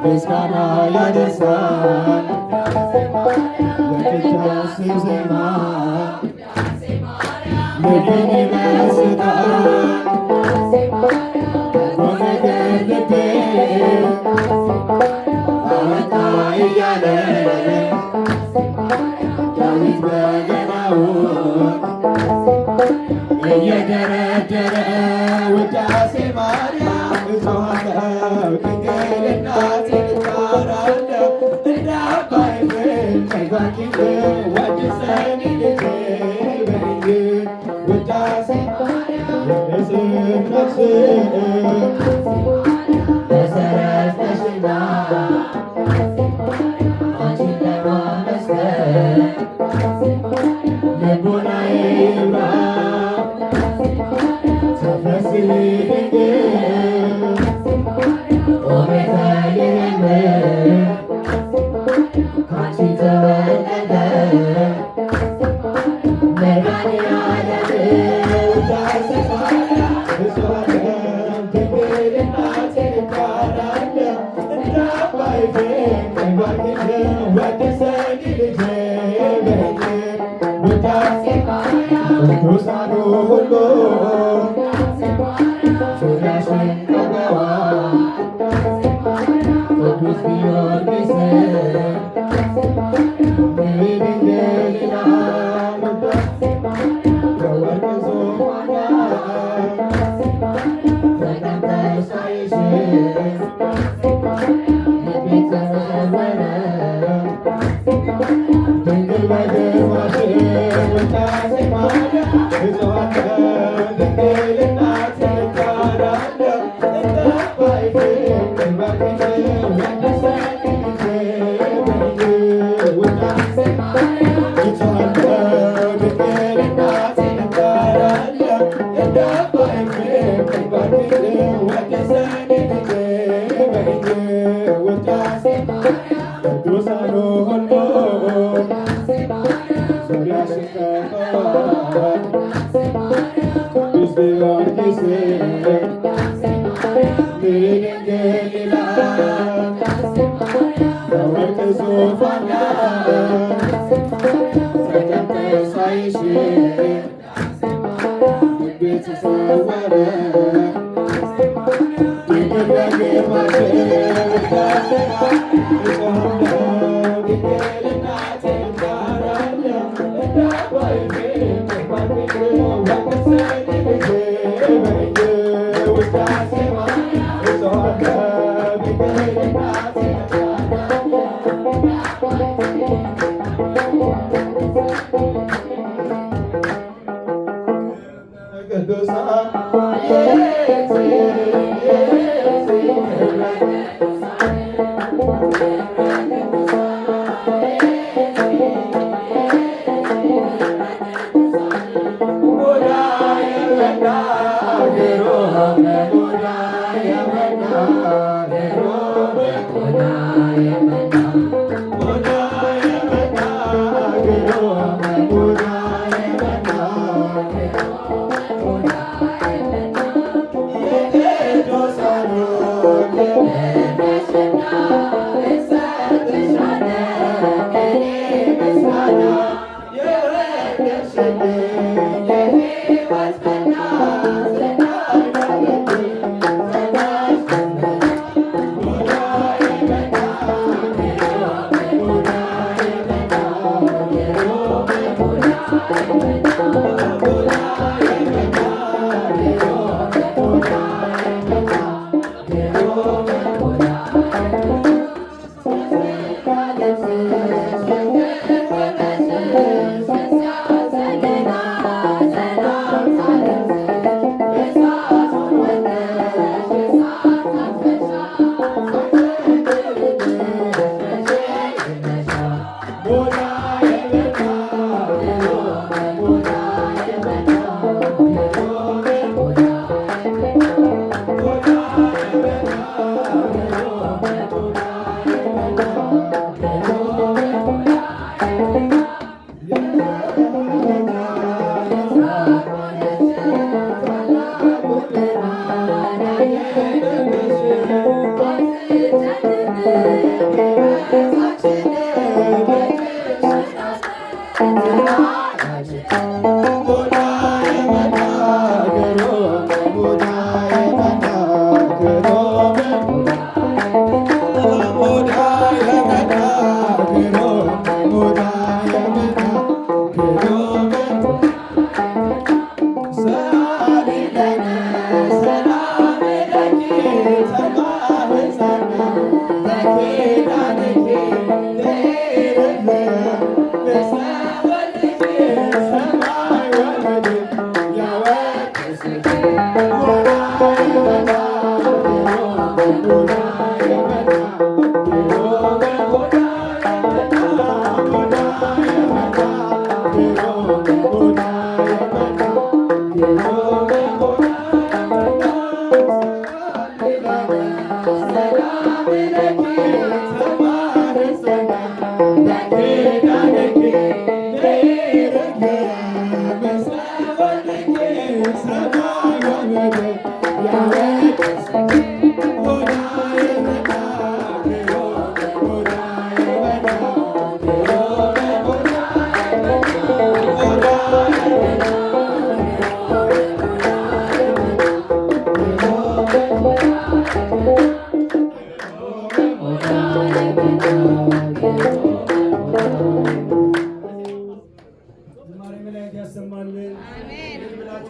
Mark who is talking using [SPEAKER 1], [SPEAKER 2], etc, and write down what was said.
[SPEAKER 1] ምስጋና ያደርሳል ለቅዳሴ ዜማ ልብን ይመስጣል በነገር ልቤ አመጣ እያለ ዳዊት በገናውን እየደረደረ ውዳሴ ማርያም እጮኻለሁ ድንግል እናቴን እጠራለሁ እንደ አባይ ፍቅር ወድሰኝ ልጄ በይኝ ውዳሴ ማርያም መሰረት ነሽና አንቺን ለማመስገን ልቦናዬ ይብራ ተፈሥሒ ቅዱሳኑ ሁሉ ዙሪያሽን ከበዋል ቅዱስ ጊዮርጊስ ድንግልና በወርቅ ዙፋን ተቀምጠሽ ሳይሽ ልቤ ተሰወረ ድንግል በግርማሽ ውዳሴ ማርያም እጮኻለሁ ድንግል እናቴን እጠራለሁ እንደ አባይ ፍቅር በቅኔ ወድሰኝ ልጄ በይኝ ውዳሴ ማርያም እጮኻለሁ ድንግል እናቴን እጠራለሁ እንደ አባይ ፍቅር በቅኔ ወድሰኝ ልጄ በይኝ ውዳሴ ማርያም ቅዱሳኑ ሁሉ ዙሪያሽን ከበዋል ቅዱስ ጊዮርጊስ ድንግልና በወርቅ ዙፋን ተቀምጠሽ ሳይሽ ልቤ ተሰወረ ድንግል በግርማሽ ውዳሴ እጮኻለሁ ድንግል እናቴን እጠራለሁ እንደ አባይ ፍቅር በቅኔ ወድሰኝ ልጄ በይኝ ውዳሴ ማርያም እጮኻለሁ ድንግል እናቴን እጠራለሁ እንደ አባይ ቅዱሳን Oh,